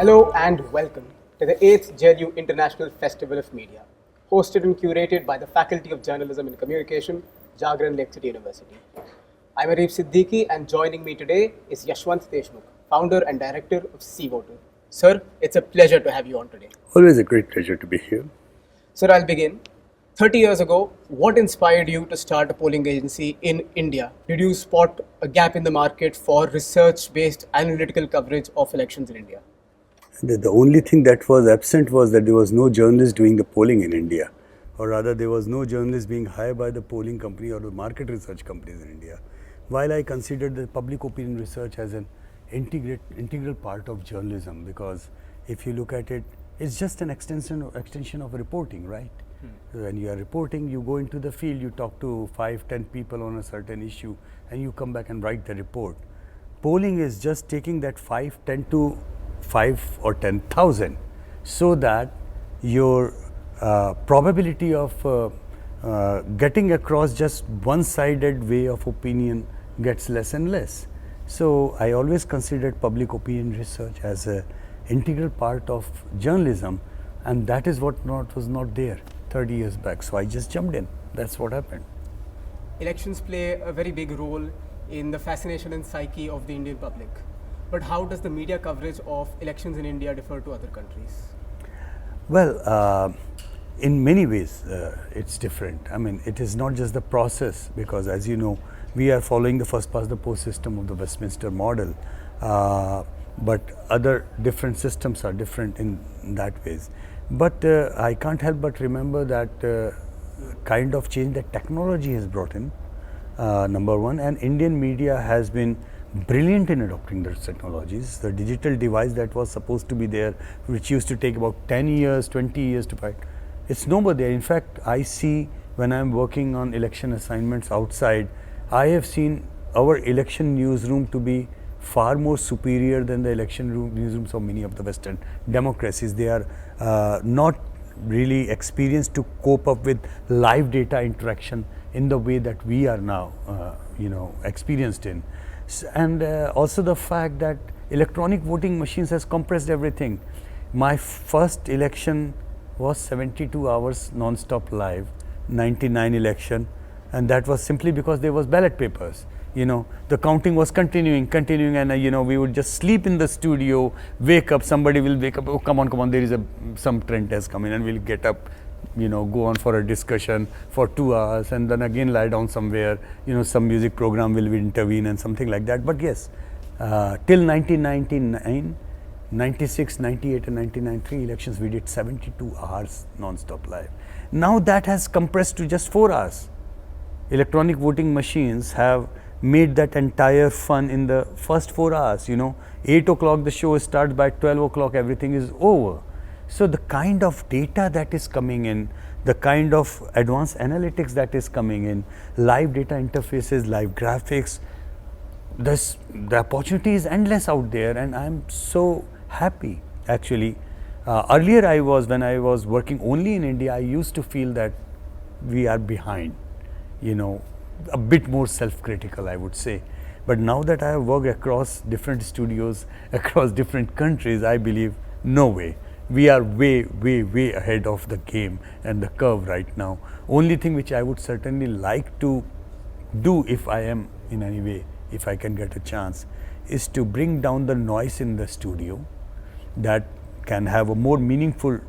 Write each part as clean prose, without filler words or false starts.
Hello and welcome to the 8th JLU International Festival of Media, hosted and curated by the Faculty of Journalism and Communication, Jagran Lake City University. I'm Areeb Siddiqui, and joining me today is Yashwant Deshmukh, founder and director of C-Voter. Sir, it's a pleasure to have you on today. Always a great pleasure to be here. Sir, I'll begin. 30 years ago, what inspired you to start a polling agency in India? Did you spot a gap in the market for research-based analytical coverage of elections in India? The only thing that was absent was that there was no journalist doing the polling in India, or rather there was no journalist being hired by the polling company or the market research companies in India. While I considered the public opinion research as an integral part of journalism, because if you look at it, it's just an extension of reporting, right? When you are reporting, you go into the field, you talk to 5-10 people on a certain issue, and you come back and write the report. Polling is just taking that 10 to 5 or 10,000, so that your probability of getting across just one-sided way of opinion gets less and less. So I always considered public opinion research as an integral part of journalism, and that is what was not there 30 years back. So I just jumped in. That's what happened. Elections play a very big role in the fascination and psyche of the Indian public. But how does the media coverage of elections in India differ to other countries? Well, in many ways, it's different. I mean, it is not just the process, because as you know, we are following the first past the post system of the Westminster model. But other different systems are different in that ways. But I can't help but remember that kind of change that technology has brought in, number one, and Indian media has been brilliant in adopting those technologies. The digital device that was supposed to be there, which used to take about 10 years, 20 years to fight, it's no more there. In fact, I see when I'm working on election assignments outside, I have seen our election newsroom to be far more superior than the election newsrooms of many of the Western democracies. They are not really experienced to cope up with live data interaction in the way that we are now, experienced in. And also the fact that electronic voting machines has compressed everything. My first election was 72 hours non-stop live, 99 election, and that was simply because there was ballot papers. The counting was continuing, and we would just sleep in the studio, wake up, somebody will wake up, oh, come on, there is some trend has come in, and we'll get up, go on for a discussion for 2 hours, and then again lie down somewhere, some music program will intervene and something like that. But yes, till 1999, 96, 98 and 99, 3 elections, we did 72 hours non-stop live. Now that has compressed to just 4 hours. Electronic voting machines have made that entire fun in the first 4 hours. 8 o'clock the show starts, by 12 o'clock everything is over. So the kind of data that is coming in, the kind of advanced analytics that is coming in, live data interfaces, live graphics, the opportunity is endless out there, and I'm so happy actually. Earlier when I was working only in India, I used to feel that we are behind, a bit more self-critical, I would say. But now that I have worked across different studios, across different countries, I believe, no way. We are way ahead of the game and the curve right now. Only thing which I would certainly like to do, if I am in any way, if I can get a chance, is to bring down the noise in the studio, that can have a more meaningful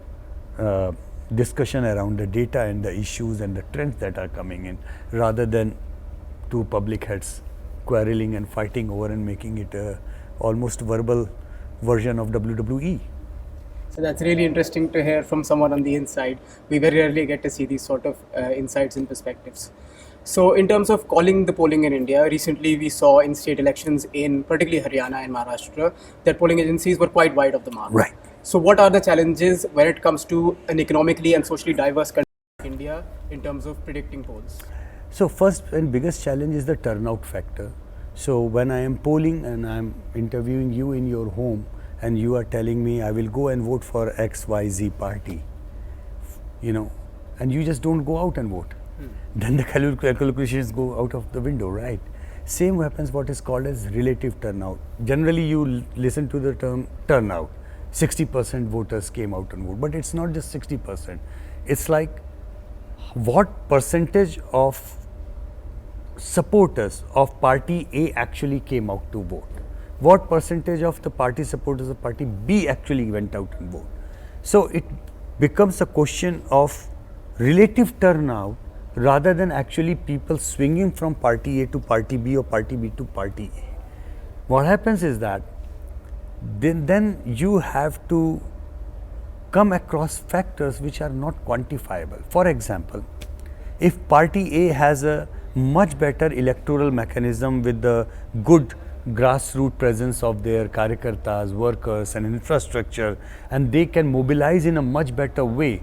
discussion around the data and the issues and the trends that are coming in, rather than two public heads quarreling and fighting over and making it a almost verbal version of WWE. So that's really interesting to hear from someone on the inside. We very rarely get to see these sort of insights and perspectives. So in terms of calling the polling in India, recently we saw in state elections in particularly Haryana and Maharashtra that polling agencies were quite wide of the mark. Right. So what are the challenges when it comes to an economically and socially diverse country like India in terms of predicting polls? So first and biggest challenge is the turnout factor. So when I am polling and I am interviewing you in your home, and you are telling me I will go and vote for XYZ party, and you just don't go out and vote, then the calculations go out of the window, right? Same happens what is called as relative turnout. Generally you listen to the term turnout. 60% voters came out and voted. But it's not just 60%. It's like what percentage of supporters of party A actually came out to vote? What percentage of the party supporters of party B actually went out and voted? So it becomes a question of relative turnout rather than actually people swinging from party A to party B or party B to party A. What happens is that then you have to come across factors which are not quantifiable. For example, if party A has a much better electoral mechanism with the good grassroots presence of their karyakartas, workers and infrastructure, and they can mobilize in a much better way,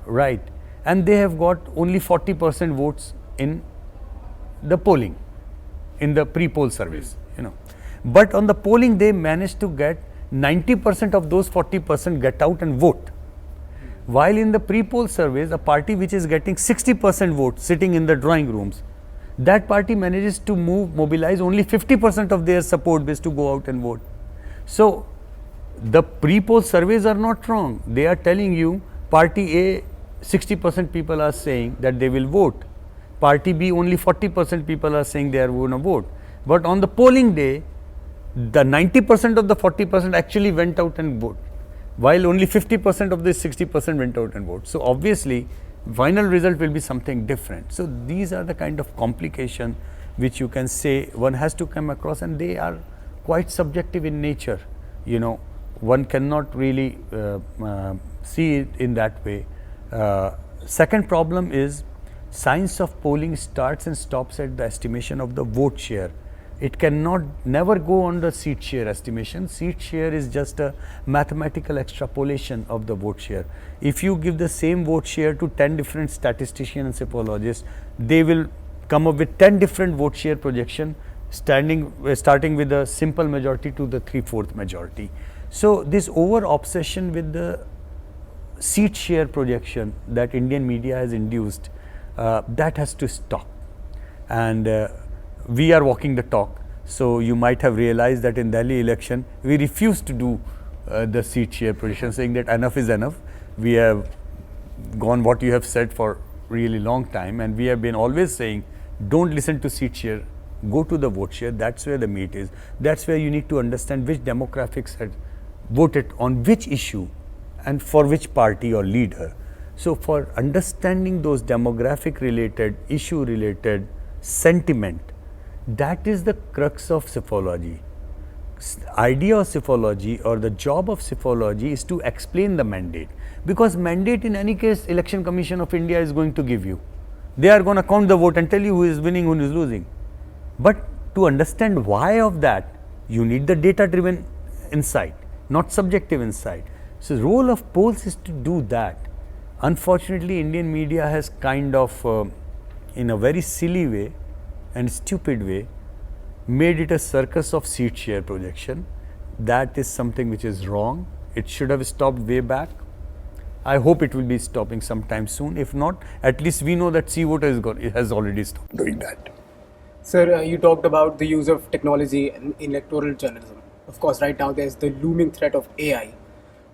right? And they have got only 40% votes in the polling, in the pre-poll surveys, But on the polling, they managed to get 90% of those 40% get out and vote. While in the pre-poll surveys, a party which is getting 60% votes sitting in the drawing rooms, that party manages to mobilize only 50% of their support base to go out and vote. So the pre-poll surveys are not wrong. They are telling you party A, 60% people are saying that they will vote. Party B, only 40% people are saying they are going to vote. But on the polling day, the 90% of the 40% actually went out and voted, while only 50% of the 60% went out and voted. So obviously, final result will be something different. So these are the kind of complication which you can say one has to come across, and they are quite subjective in nature. One cannot really see it in that way. Second problem is science of polling starts and stops at the estimation of the vote share. It cannot never go on the seat share estimation. Seat share is just a mathematical extrapolation of the vote share. If you give the same vote share to 10 different statisticians and psephologists, they will come up with 10 different vote share projection, starting with a simple majority to the 3/4 majority. So this over obsession with the seat share projection that Indian media has induced, that has to stop. And we are walking the talk. So you might have realized that in Delhi election, we refused to do the seat share projection, saying that enough is enough. We have gone what you have said for really long time, and we have been always saying, don't listen to seat share, go to the vote share. That's where the meat is. That's where you need to understand which demographics had voted on which issue and for which party or leader. So for understanding those demographic related, issue related sentiment, that is the crux of psephology. Idea of psephology or the job of psephology is to explain the mandate, because mandate in any case Election Commission of India is going to give you. They are going to count the vote and tell you who is winning, who is losing. But to understand why of that, you need the data driven insight, not subjective insight. So the role of polls is to do that. Unfortunately, Indian media has kind of in a very silly way and stupid way made it a circus of seat share projection. That is something which is wrong. It should have stopped way back. I hope it will be stopping sometime soon. If not, at least we know that C-Voter has already stopped doing that. Sir, you talked about the use of technology in electoral journalism. Of course, right now there's the looming threat of AI.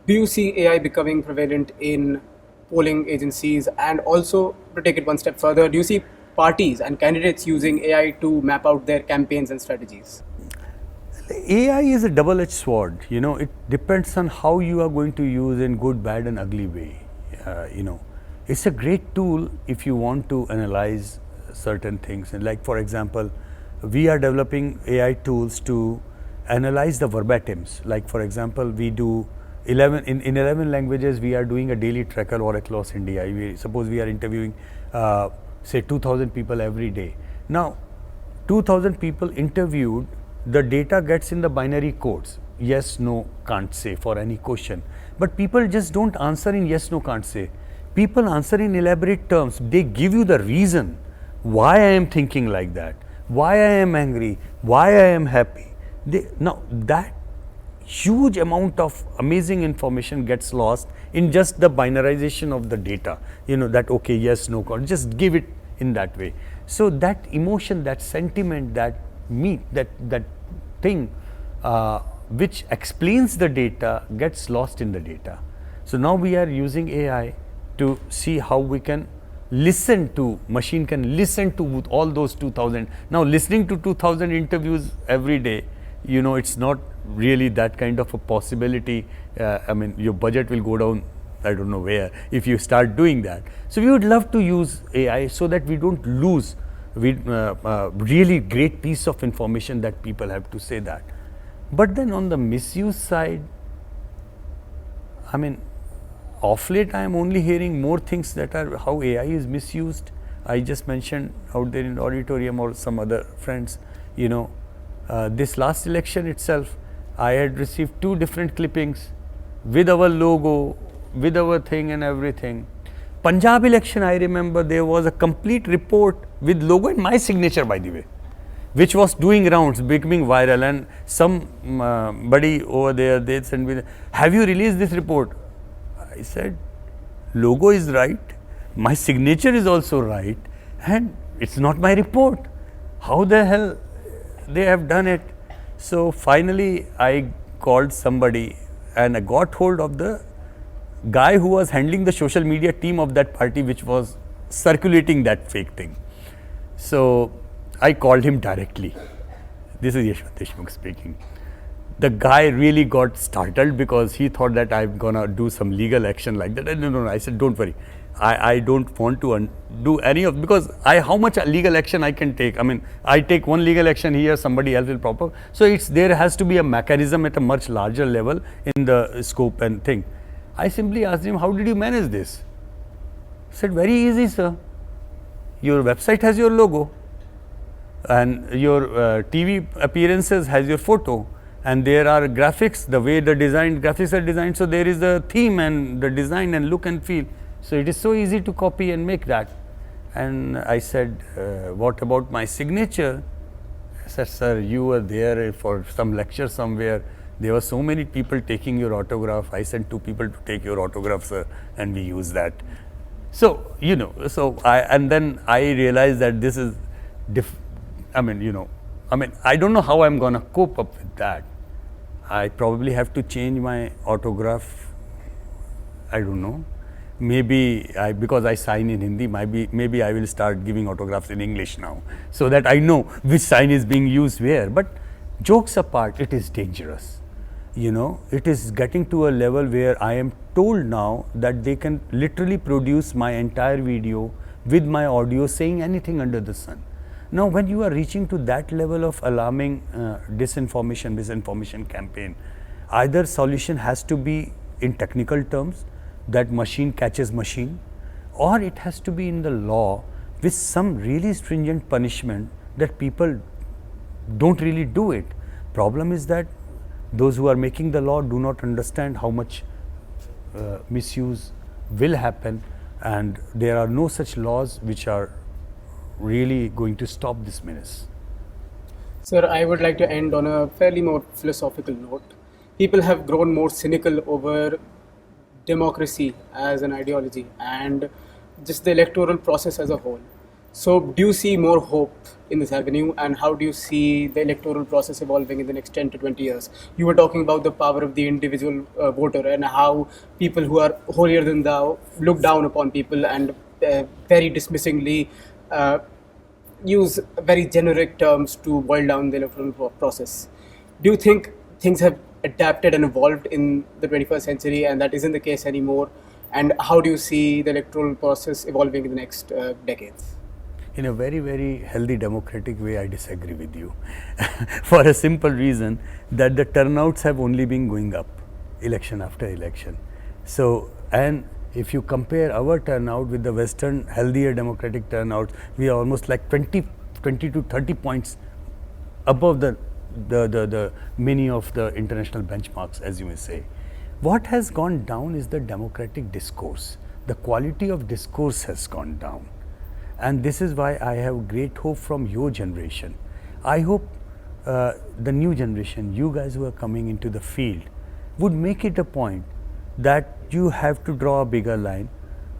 Do you see AI becoming prevalent in polling agencies? And also, to take it one step further, do you see parties and candidates using AI to map out their campaigns and strategies? AI is a double-edged sword. It depends on how you are going to use in good, bad and ugly way. It's a great tool if you want to analyze certain things. And like, for example, we are developing AI tools to analyze the verbatims. Like, for example, we do 11 languages. We are doing a daily tracker all across India. Suppose we are interviewing say 2,000 people every day. Now 2,000 people interviewed, the data gets in the binary codes, yes, no, can't say for any question. But people just don't answer in yes, no, can't say. People answer in elaborate terms. They give you the reason why I am thinking like that, why I am angry, why I am happy. Now that huge amount of amazing information gets lost in just the binarization of the data. That okay, yes, no, just give it in that way. So that emotion, that sentiment, that thing which explains the data gets lost in the data. So now we are using AI to see how we can listen to, machine can listen to all those 2000. Now listening to 2000 interviews every day, you know, it's not really that kind of a possibility. I mean, your budget will go down, I don't know where, if you start doing that. So we would love to use AI so that we don't lose really great piece of information that people have to say that. But then on the misuse side, I mean, of late I am only hearing more things that are how AI is misused. I just mentioned out there in the auditorium or some other friends, you know, this last election itself, I had received 2 different clippings with our logo, with our thing and everything. Punjab election, I remember there was a complete report with logo and my signature, by the way, which was doing rounds, becoming viral, and some buddy over there, they sent me, have you released this report? I said, logo is right, my signature is also right, and it's not my report. How the hell they have done it? So finally I called somebody and I got hold of the guy who was handling the social media team of that party which was circulating that fake thing. So I called him directly. This is Yashwant Deshmukh speaking. The guy really got startled because he thought that I'm gonna do some legal action like that. No. I said, don't worry. I don't want to do any of, because how much legal action I can take. I mean, I take one legal action here, somebody else will pop up. So there has to be a mechanism at a much larger level in the scope and thing. I simply asked him, how did you manage this? He said, very easy, sir. Your website has your logo and your TV appearances has your photo, and there are graphics, the way the graphics are designed, so there is a theme and the design and look and feel. So it is so easy to copy and make that. And I said, what about my signature? I said, sir, you were there for some lecture somewhere. There were so many people taking your autograph. I sent 2 people to take your autograph, sir, and we use that. So, you know, and then I realized that this is, I don't know how I'm going to cope up with that. I probably have to change my autograph. I don't know. Maybe because I sign in Hindi, maybe I will start giving autographs in English now, so that I know which sign is being used where. But jokes apart, it is dangerous. You know, it is getting to a level where I am told now that they can literally produce my entire video with my audio saying anything under the sun. Now, when you are reaching to that level of alarming misinformation campaign, either solution has to be in technical terms, that machine catches machine, or it has to be in the law with some really stringent punishment that people don't really do it. Problem is that those who are making the law do not understand how much misuse will happen, and there are no such laws which are really going to stop this menace. Sir, I would like to end on a fairly more philosophical note. People have grown more cynical over democracy as an ideology and just the electoral process as a whole. So do you see more hope in this avenue, and how do you see the electoral process evolving in the next 10 to 20 years? You were talking about the power of the individual voter and how people who are holier than thou look down upon people and very dismissingly use very generic terms to boil down the electoral process. Do you think things have adapted and evolved in the 21st century and that isn't the case anymore? And how do you see the electoral process evolving in the next decades? In a very, very healthy democratic way, I disagree with you for a simple reason that the turnouts have only been going up election after election. So, and if you compare our turnout with the Western healthier democratic turnout, we are almost like 20 to 30 points above the many of the international benchmarks, as you may say. What has gone down is the democratic discourse. The quality of discourse has gone down. And this is why I have great hope from your generation. I hope the new generation, you guys who are coming into the field, would make it a point that you have to draw a bigger line,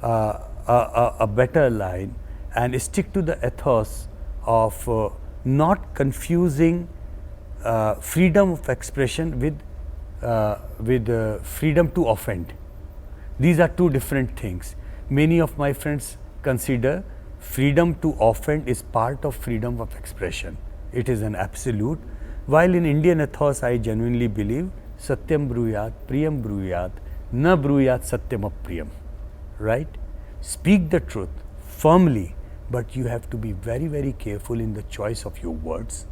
a better line, and stick to the ethos of not confusing freedom of expression with freedom to offend. These are two different things. Many of my friends consider freedom to offend is part of freedom of expression. It is an absolute. While in Indian ethos, I genuinely believe Satyam bruyat, Priyam bruyat, na bruyat Satyam apriyam. Right? Speak the truth firmly, but you have to be very, very careful in the choice of your words.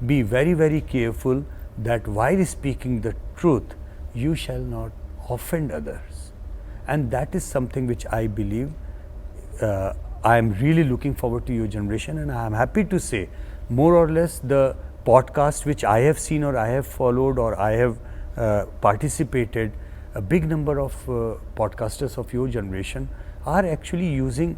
Be very, very careful that while speaking the truth, you shall not offend others. And that is something which I believe I am really looking forward to your generation, and I am happy to say more or less the podcast which I have seen or I have followed or I have participated, a big number of podcasters of your generation are actually using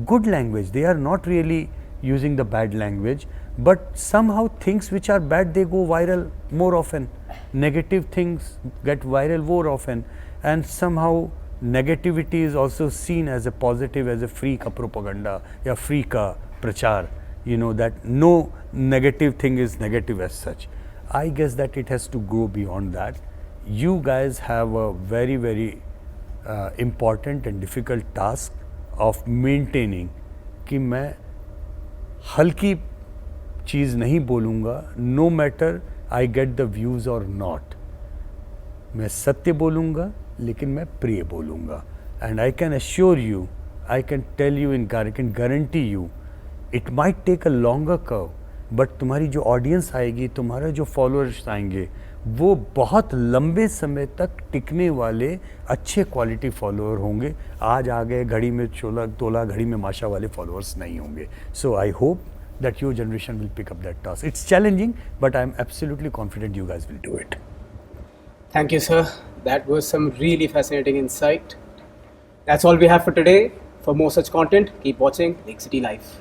good language. They are not really using the bad language, but somehow things which are bad, they go viral more often. Negative things get viral more often, and somehow negativity is also seen as a positive, as a free ka propaganda, ya free ka prachar, you know, that no negative thing is negative as such. I guess that it has to go beyond that. You guys have a very, very important and difficult task of maintaining कि मैं हल्की चीज़ नहीं बोलूँगा, no matter I get the views or not. मैं सत्य बोलूँगा, लेकिन मैं प्रिय बोलूँगा. And I can assure you, I can tell you I can guarantee you, it might take a longer curve, but तुम्हारी जो audience आएगी, तुम्हारे जो followers आएंगे, वो बहुत लंबे समय तक टिकने वाले अच्छे क्वालिटी फॉलोअर होंगे. आज आ गए घड़ी में चोला तोला घड़ी में माशा वाले फॉलोअर्स नहीं होंगे. So I hope that your generation will pick up that task. It's challenging, but I'm absolutely confident you guys will do it. Thank you, sir. That was some really fascinating insight. That's all we have for today. For more such content, keep watching Big City Live.